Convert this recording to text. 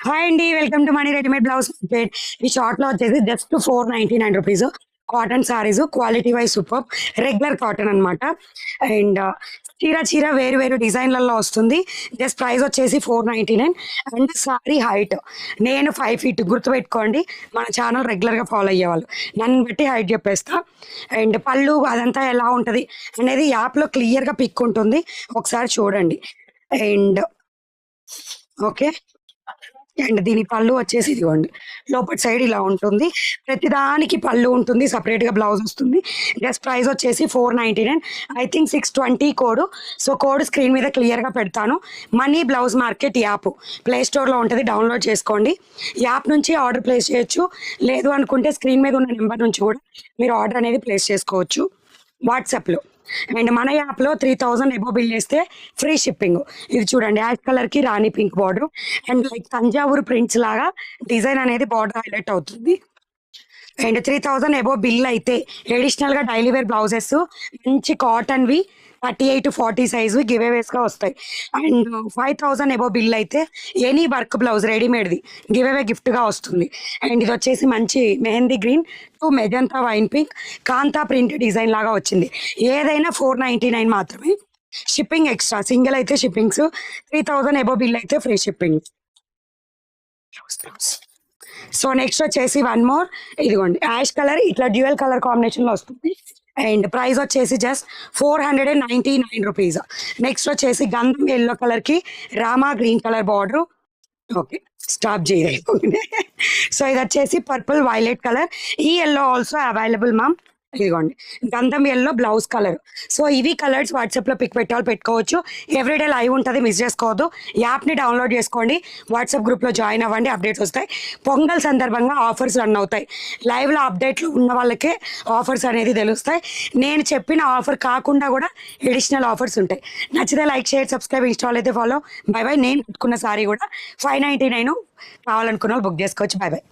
Hi అండి, welcome to money readymade blouse market. ఈ short లో వచ్చేసి just 499 rupees cotton saris, quality wise super, regular cotton అన్నమాట. And చీర చీర వేరు వేరు డిజైన్లలో వస్తుంది. జస్ట్ ప్రైస్ వచ్చేసి 499. అండ్ సారీ హైట్ నేను 5 feet, గుర్తుపెట్టుకోండి. మన ఛానల్ రెగ్యులర్గా ఫాలో అయ్యేవాళ్ళు నన్ను బట్టి హైట్ చెప్పేస్తా. అండ్ పళ్ళు అదంతా ఎలా ఉంటుంది అనేది యాప్లో క్లియర్గా పిక్ ఉంటుంది, ఒకసారి చూడండి. అండ్ ఓకే, అండ్ దీని పళ్ళు వచ్చేసి ఇదిగోండి, లోపల సైడ్ ఇలా ఉంటుంది. ప్రతిదానికి పళ్ళు ఉంటుంది, సపరేట్గా బ్లౌజ్ వస్తుంది. జస్ట్ ప్రైస్ వచ్చేసి 499. I think 620 code. So code screen మీద క్లియర్గా పెడతాను. Money blouse market app play స్టోర్లో ఉంటుంది, డౌన్లోడ్ చేసుకోండి. యాప్ నుంచి ఆర్డర్ ప్లేస్ చేయొచ్చు, లేదు అనుకుంటే స్క్రీన్ మీద ఉన్న నెంబర్ నుంచి కూడా మీరు ఆర్డర్ అనేది ప్లేస్ చేసుకోవచ్చు వాట్సాప్లో. అండ్ మన యాప్లో 3000 ఎబో బిల్ చేస్తే ఫ్రీ షిప్పింగ్. ఇది చూడండి, యాష్ కలర్కి రాణి pink border and like Thanjavur prints లాగా డిజైన్ అనేది బార్డర్ హైలైట్ అవుతుంది. అండ్ 3000 ఎబో బిల్ అయితే ఎడిషనల్గా డైలీ వేర్ బ్లౌజెస్ మంచి కాటన్వి 38 to 40 సైజు గివ్ అవేస్గా వస్తాయి. అండ్ 5000 ఎబో బిల్ అయితే ఎనీ వర్క్ బ్లౌజ్ రెడీమేడ్ది గివ్ అవే గిఫ్ట్గా వస్తుంది. అండ్ ఇది వచ్చేసి మంచి mehendi green to magenta wine pink kantha print design లాగా వచ్చింది. ఏదైనా 499 మాత్రమే, షిప్పింగ్ ఎక్స్ట్రా. సింగిల్ అయితే షిప్పింగ్స్, 3000 ఎబో బిల్ అయితే ఫ్రీ షిప్పింగ్. సో నెక్స్ట్ వచ్చేసి వన్ మోర్, ఇదిగోండి యాష్ కలర్ ఇట్లా డ్యూయల్ కలర్ కాంబినేషన్లో వస్తుంది. అండ్ ప్రైస్ వచ్చేసి జస్ట్ 499 రూపీస్. నెక్స్ట్ వచ్చేసి గంధం ఎల్లో కలర్కి Rama green colour border. Okay, stop చేయలేదు. సో ఇది వచ్చేసి పర్పుల్ వైలెట్ కలర్. ఈ ఎల్లో ఆల్సో అవైలబుల్ మ్యామ్. ఇదిగోండి గంధం ఎల్లో బ్లౌజ్ కలర్. సో ఇవి కలర్స్ వాట్సాప్లో పిక్ పెట్టాలి, పెట్టుకోవచ్చు. ఎవ్రీడే లైవ్ ఉంటుంది, మిస్ చేసుకోవద్దు. యాప్ని డౌన్లోడ్ చేసుకోండి, వాట్సాప్ గ్రూప్లో జాయిన్ అవ్వండి, అప్డేట్స్ వస్తాయి. పొంగల్ సందర్భంగా ఆఫర్స్ రన్ అవుతాయి. లైవ్లో అప్డేట్లు ఉన్న వాళ్ళకే ఆఫర్స్ అనేది తెలుస్తాయి. నేను చెప్పిన ఆఫర్ కాకుండా కూడా ఎడిషనల్ ఆఫర్స్ ఉంటాయి. నచ్చితే లైక్, షేర్, సబ్స్క్రైబ్, ఇన్స్టాల్ అయితే ఫాలో. By by. నేను పెట్టుకున్న సారీ కూడా 599, కావాలనుకున్న వాళ్ళు బుక్ చేసుకోవచ్చు. By by.